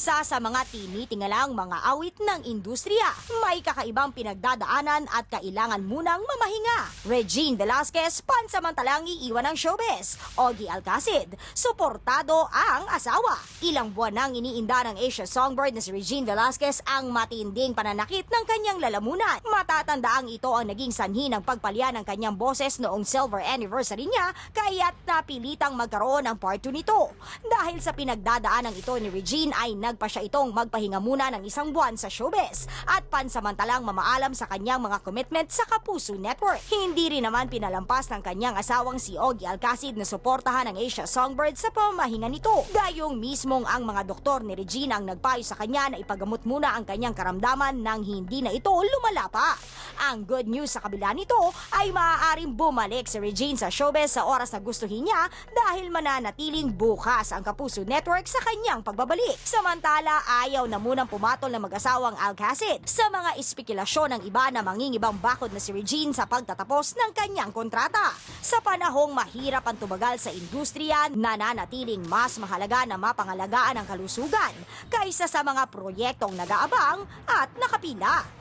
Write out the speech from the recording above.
Isa sa mga tinitingalang mga awit ng industriya. May kakaibang pinagdadaanan at kailangan munang mamahinga. Regine Velasquez pansamantalang iiwan ng showbiz. Ogie Alcacid, suportado ang asawa. Ilang buwan nang iniinda ng Asia Songbird na si Regine Velasquez ang matinding pananakit ng kanyang lalamunan. Matatandaang ito ang naging sanhi ng pagpalya ng kanyang boses noong silver anniversary niya, kaya't napilitang magkaroon ng part 2 nito. Dahil sa pinagdadaanan ito ni Regine ay nagpa siya itong magpahinga muna ng isang buwan sa showbiz at pansamantalang mamaalam sa kanyang mga commitment sa Kapuso Network. Hindi rin naman pinalampas ng kanyang asawang si Ogie Alcacid na suportahan ang Asia Songbird sa pamahinga nito. Gayong mismong ang mga doktor ni Regine ang nagpayo sa kanya na ipagamot muna ang kanyang karamdaman nang hindi na ito lumala pa. Ang good news sa kabila nito ay maaaring bumalik si Regine sa showbiz sa oras na gustuhin niya dahil mananatiling bukas ang Kapuso Network sa kanyang pagbabalik. Samantala, ayaw na munang pumatol ng mag-asawang Alcacid sa mga espekulasyon ng iba na mangingibang bakod na si Regine sa pagtatapos ng kanyang kontrata. Sa panahong mahirap ang tumagal sa industriya, nananatiling mas mahalaga na mapangalagaan ang kalusugan kaysa sa mga proyektong nag-aabang at nakapila.